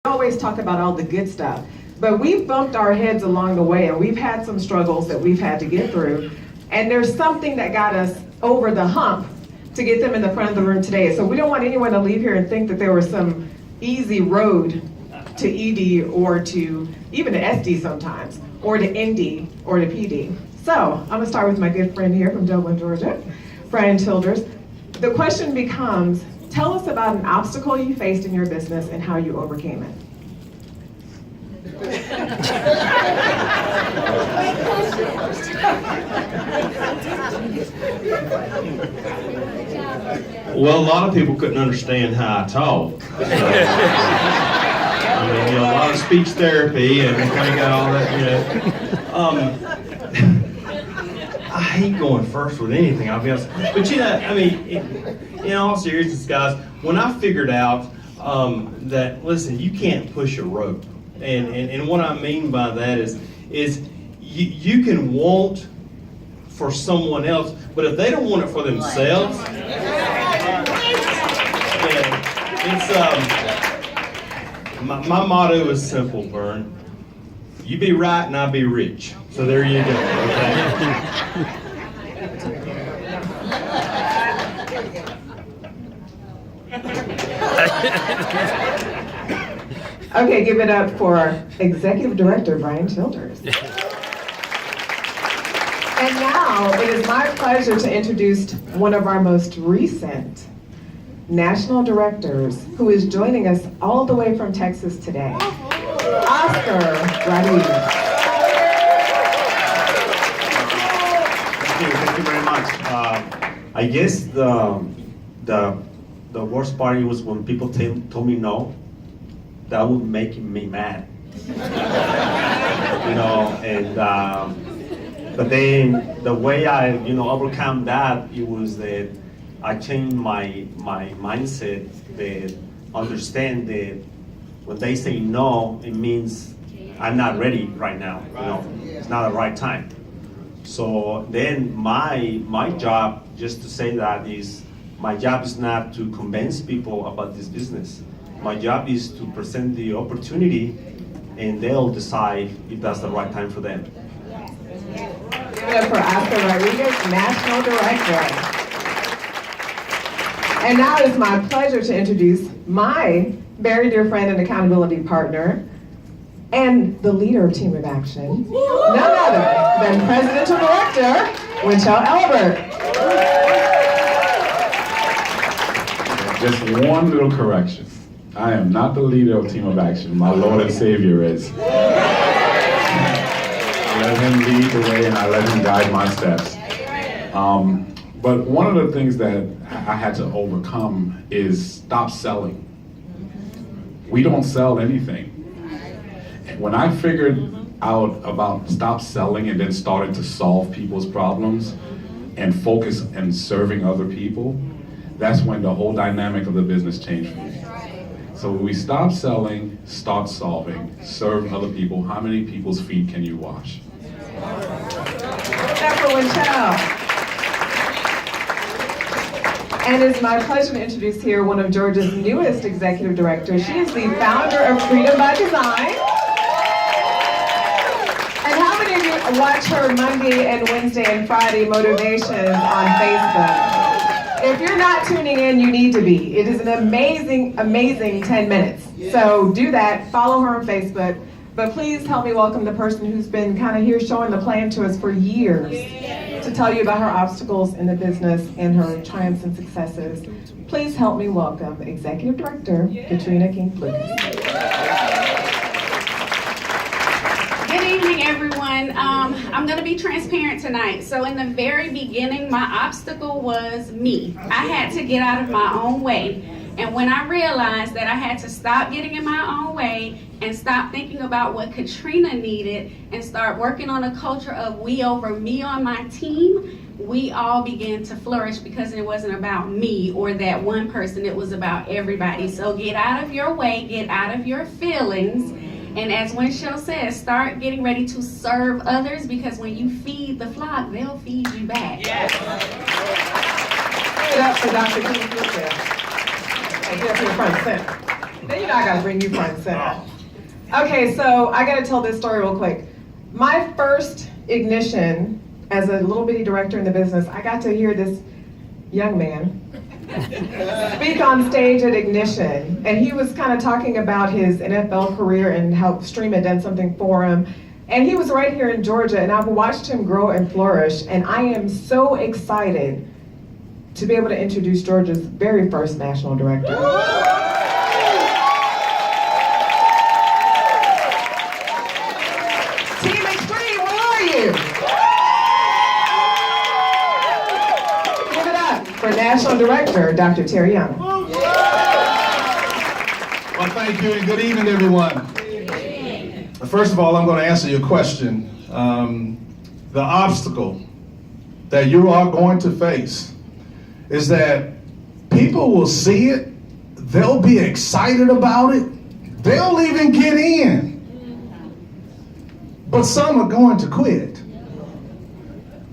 We always talk about all the good stuff, but we've bumped our heads along the way, and we've had some struggles that we've had to get through, and there's something that got us over the hump to get them in the front of the room today. So we don't want anyone to leave here and think that there was some easy road to ED or to even to SD sometimes, or to ND or to PD. So I'm gonna start with my good friend here from Dublin, Georgia, Brian Childers. The question becomes, tell us about an obstacle you faced in your business and how you overcame it. Well, a lot of people couldn't understand how I talk. So, I mean, a lot of speech therapy and kind of got all that, I hate going first with anything, I'll be honest. But in all seriousness, guys, when I figured out that, listen, you can't push a rope. And what I mean by that is you can want for someone else, but if they don't want it for themselves, my motto is simple, Vern. You be right and I be rich. So there you go, okay? Okay, give it up for Executive Director Brian Childers. And now it is my pleasure to introduce one of our most recent national directors who is joining us all the way from Texas today, Oscar Rodriguez. Thank you very much. I guess the worst part was when people told me no. That would make me mad, but then the way I, overcome that, it was that I changed my mindset, that understand that when they say no, it means I'm not ready right now, it's not the right time. So then my job, just to say that, is my job is not to convince people about this business. My job is to present the opportunity, and they'll decide if that's the right time for them. Give it up for Oscar Rodriguez, National Director. And now it is my pleasure to introduce my very dear friend and accountability partner, and the leader of Team of Action, none other than Presidential Director, Winchell Elbert. Just one little correction. I am not the leader of Team of Action. My Lord and Savior is. I let him lead the way and I let him guide my steps. But one of the things that I had to overcome is stop selling. We don't sell anything. When I figured out about stop selling and then started to solve people's problems and focus on serving other people, that's when the whole dynamic of the business changed for me. So when we stop selling, start solving, serve other people. How many people's feet can you wash? And it's my pleasure to introduce here one of Georgia's newest executive directors. She is the founder of Freedom by Design. And how many of you watch her Monday and Wednesday and Friday motivations on Facebook? If you're not tuning in, you need to be. It is an amazing, amazing 10 minutes. So do that, follow her on Facebook. But please help me welcome the person who's been kind of here showing the plan to us for years to tell you about her obstacles in the business and her triumphs and successes. Please help me welcome Executive Director Katrina King-Lucas. Good evening, everyone. I'm going to be transparent tonight. So in the very beginning, my obstacle was me. I had to get out of my own way. And when I realized that I had to stop getting in my own way and stop thinking about what Katrina needed and start working on a culture of we over me on my team, we all began to flourish because it wasn't about me or that one person. It was about everybody. So get out of your way, get out of your feelings. And as Winchell says, start getting ready to serve others, because when you feed the flock, they'll feed you back. Yes. Give it up for Dr. King-Lucas. Get up here front and center. Then you know I gotta bring you front and center. Okay, so I gotta tell this story real quick. My first ignition as a little bitty director in the business, I got to hear this young man speak on stage at Ignition, and he was kind of talking about his NFL career and how Stream had done something for him. And he was right here in Georgia, and I've watched him grow and flourish, and I am so excited to be able to introduce Georgia's very first national director. Team Extreme, where are you? Give it up for National Director, Dr. Terry Young. Well, thank you and good evening, everyone. First of all, I'm going to answer your question. The obstacle that you are going to face is that people will see it, they'll be excited about it, they'll even get in, but some are going to quit.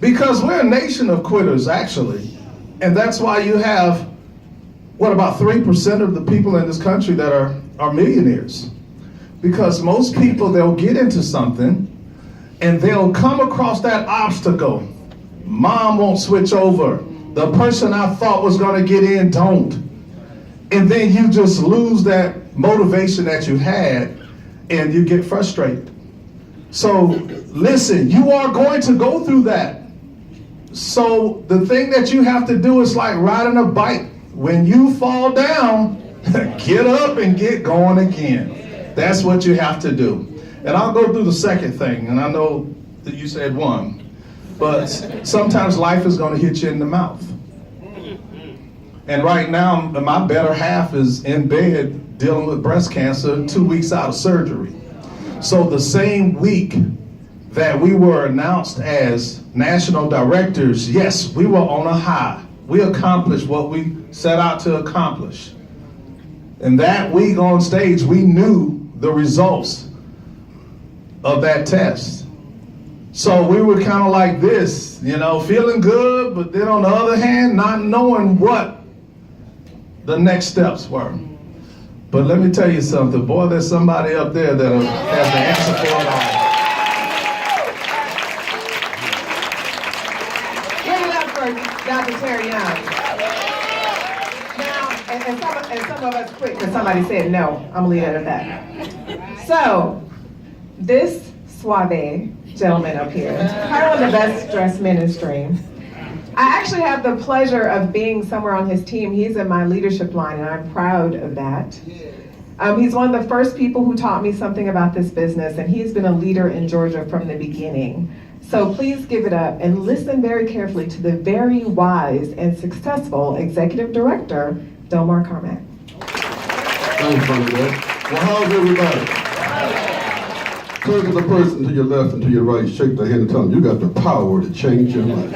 Because we're a nation of quitters, actually, and that's why you have, what, about 3% of the people in this country that are millionaires. Because most people, they'll get into something and they'll come across that obstacle. Mom won't switch over. The person I thought was going to get in don't. And then you just lose that motivation that you had and you get frustrated. So listen, you are going to go through that. So the thing that you have to do is like riding a bike. When you fall down, get up and get going again. That's what you have to do. And I'll go through the second thing, and I know that you said one, but sometimes life is going to hit you in the mouth. And right now, my better half is in bed dealing with breast cancer, 2 weeks out of surgery. So the same week that we were announced as national directors, yes, we were on a high. We accomplished what we set out to accomplish. And that week on stage, we knew the results of that test. So we were kind of like this, you know, feeling good, but then on the other hand, not knowing what the next steps were. But let me tell you something, boy, there's somebody up there that has the answer for it all. Give it up for Dr. Terry Young. Now, and some of us quit because somebody said no. I'm gonna leave it at that. So, this suave gentleman up here, probably one of the best dressed men in Stream. I actually have the pleasure of being somewhere on his team. He's in my leadership line, and I'm proud of that. He's one of the first people who taught me something about this business, and he's been a leader in Georgia from the beginning. So please give it up and listen very carefully to the very wise and successful Executive Director, Delmar Carmack. Thanks, Bernadette. Well, how's everybody? Turn to the person to your left and to your right, shake their hand and tell them you got the power to change your life.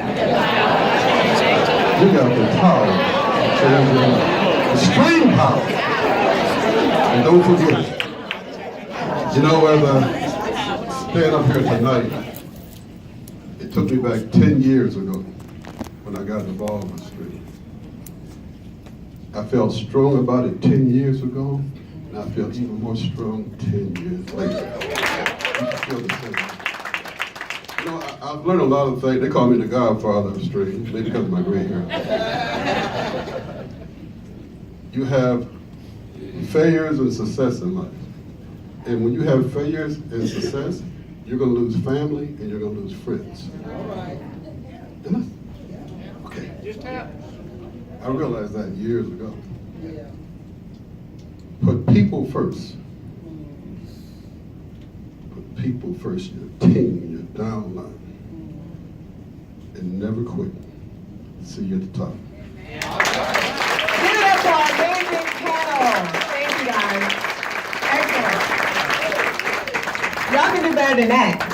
You got the power to change your life. Extreme power. And don't forget it. You know, as I stand up here tonight, it took me back 10 years ago when I got involved with Stream. I felt strong about it 10 years ago, and I feel even more strong 10 years later. You feel the same. You know, I've learned a lot of things. They call me the godfather of Stream, maybe because of my gray hair. You have failures and success in life. And when you have failures and success, you're going to lose family and you're going to lose friends. Okay. I realized that years ago. Put people first. Put people first, your team, your downline. And never quit. See you at the top. Give it up to our amazing panel. Thank you, guys. Excellent. Y'all can do better than that.